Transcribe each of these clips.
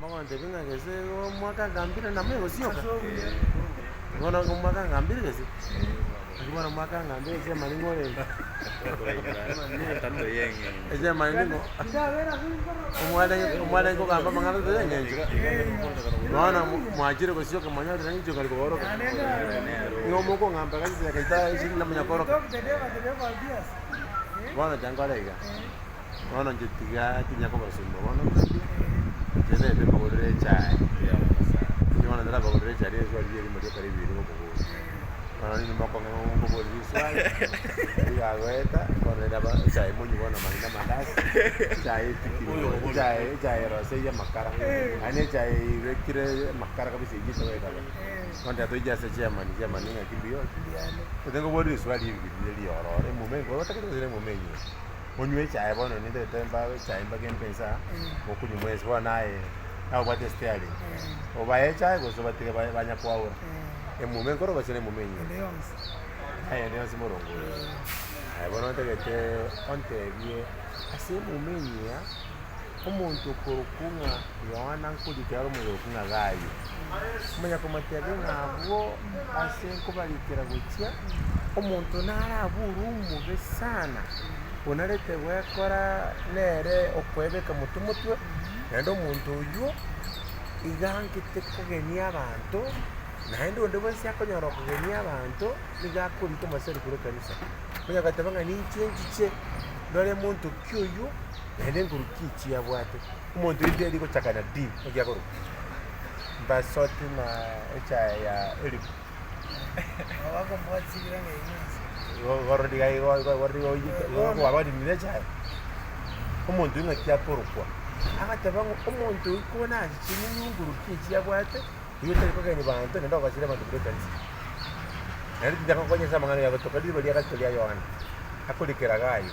Mawante vinga kese mwaka ngambira na mego sioka. Ngona mwaka ngambira kese. Ngona mwaka ngambira kese maningore. Tanto yenge. Ese maningo. Umwada ngo kamba mangala tenge. Ngona mwajire ko sioka manya tenge jo kali ko Ngomo ko ngamba kase kaita isi na manya koro. Ngona jangala iga. Ngona jitiga tinya ko basumbo. Ngona Jene be ko re chai. Ni wana ndara ko re chai re so ali mo kare bi ngo ko. Ana ni mo ko ngo ko ri so ai. Ya goeta ko re da ba chai mo ni wana mangina mandas. Chai tiki. Chai ro se ya makara. Ane chai re kire makara ka bi se ji so eta. Wanda to ja se German nga kimbiyo. Ko tengo bo ri so ali bi oro. Re mo me ko ta ko re mo me ni. Onywe chai bono ni de temba chai mbage mpensa okunywa mwezi naye au bate stiali obaye chai go so batike banya kwaura emume nkoro basene mumenyi ndio simurongo bono tegete onte bie ase mumenyi ya omuntu korukunga yoana nkudikaro mu korukunga gayo manya komatebe ngabo ase kubalikira gutya omuntu naraburu mu besana Unarete wekora nere okwebeka mutumutwe endo omuntu uyu igangite kugenia abantu naendo ndebo syakonyora kugenia abantu nigakurika maseri kuri kanisa kunya katabanga ni chenjiche dore muntu kyuyu ende ngurukichi yabwate umuntu ide liko chakana di ogyakoro basoti na echa ya eri awako mwatsigira ngeyinzi gordi gai gordi ni lecha umuntu ngakiya korukwa akatabanga umuntu ukona chini nyunguru kichi yabwate yote ko gani bantu ndo basire bantu pretense ari ndaka konye samangana ya to kadi bali akatoli ya yohana akolikera gayo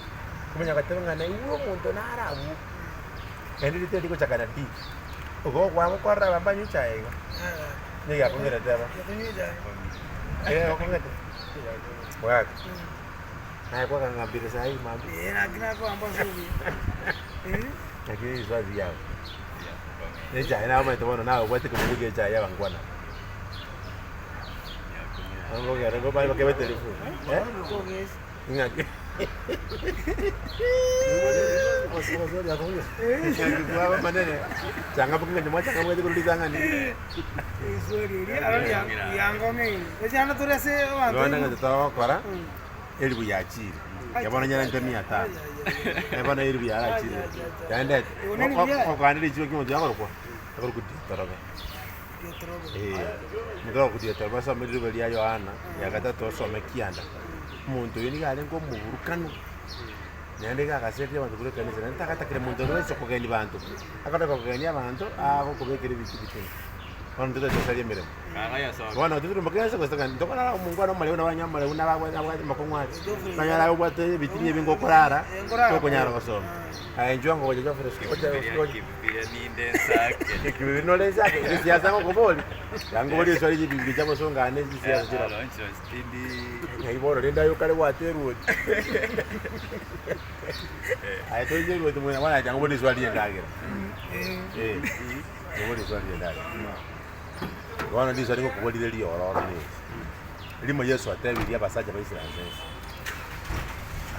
kumenya katabanga na uwo muntu narabu ende lite diko chakana di ugo kwa mukora babanyu chaiga ni ya kongera taba okongete Wak. Hai kwa ngambira sai mambi. Kina ko ambo subi. Lakini swazi yao. Eja ina ama itobono nawe kwete kumuge eja ya bangwana. Ngo gere go bai bakebe telefoni. Ngake. Oso ya konyo. Ngake kwa manene. Changa bukinga nyuma changa mwezi kulizanga ni. Isori yangome. Ejana turese wangu. Ngona ngatawa kora. Elibu ya chiri. Yabona nyana ndemi ata. Yabona elibu ya chiri. Yande. Ko kanile jiwe kimo jangoro kwa. Akoro kudi toroga. Mugabo kudi toroga basa muri bali ya Yohana. Yakata to so mekianda. Muntu yini gale ngo muburukano. Nyande kakasete abantu kure kanisa ntakata muntu wese kugeni bantu. Akata kugeni abantu ako kubekere bitibitini. Ono ndito tsali miremo. Kaya so. Bona ndito mbakasa ko saka ndokana mungwana mali una banyamala una makongwati. Kanyala ubate bitinye bingokorara. Ko nyara basoma. Enjwa ngo je fresh ko kibia ni ndensake. Kibino lezake siasa ngo boli. Yango boli swali jibi jabo songa ane siasa jira. Loncho stindi. Ngayiboro lenda yo kale wateru. Ai to je ngo tumwe wana jango boli swali yendagira. Ngo swali yendagira. Wana ndizo aliko kubodile liyo ororoni. Limo Yesu atebiria basaja baisiraje.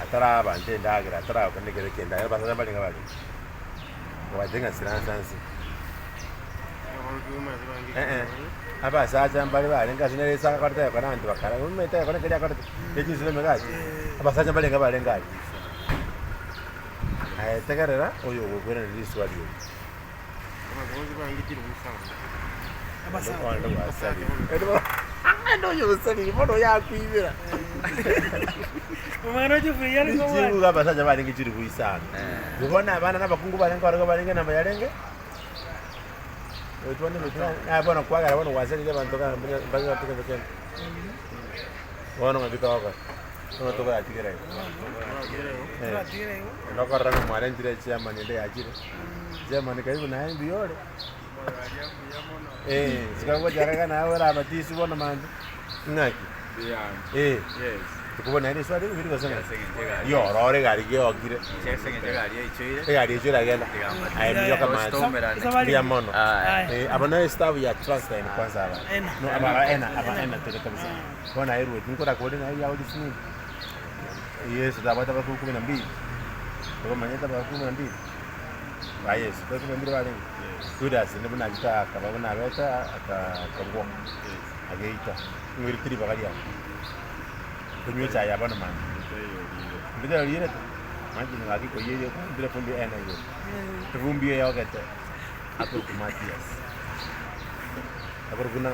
Atara bante ndagira atara kanegere kenda basaja balinga bali. Wajenga siransansi. Aba saja mbali bali ngasinele saka karta kana antu bakara. Umeta kana kaya karta. Yeji sile megaji. Aba saja balinga bali ngaji. Ai tegarera oyo gogwera liswa liyo. Ando yo sali mono ya kwibira. Umano jufia ni kwa. Jibu gaba saja bali ngijiri kuisana. Ubona abana nabakungu balenga waraga balenga namba yarenge. Otwane mitwa. Bona kwagara bona wasali abantu ka mbangi batike beken. Bona ngabika waka. Bona toka atigera. Ndoko ranga mwale ndire chama nende ajire. Chama nikaibu na hembi yore. Sikango jaraka na wala matisi bona mande. Ngaki. Yeah. Yes. Tukubona ile swali biri basanga. Senge Yo, rore gari ge ogire. senge gari ichire. Gari ichira genda. Ayo kama ya mono. Abana staff ya trust line kwanza aba. No aba ena tele kabisa. Bona iru niko na kodi na ya audisi. Yes, dabata ba 12. Kwa manyeta ba 12. Yes, kwa mbili wale. Kudas ndipo na kita akabona abeta akangwa. Ageita. Ngiri tiri bagalia. Kunyo cha ya bana man. Mbida yire. Maji ni ngaki ko yeye ko bila fundi ena hiyo. Tuvumbi ya wakati. Hapo kumatias. Hapo kuna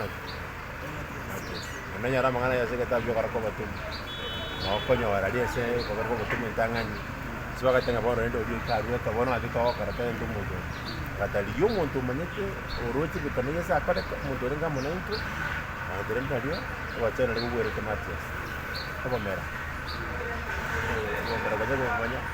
nanya rama ngana ya seketa byo karako batum. Na okonyo waradia se ko karako batum ntangani. Sibaga tenga bono ndo dio karu ta bono ati to karata ndo mudo. Katali yo monto manyete orochi bitaniya sa akada mudo renga monento. Na derenda dio wachana ndo bwere tomatias. Apa merah? Merah banyak.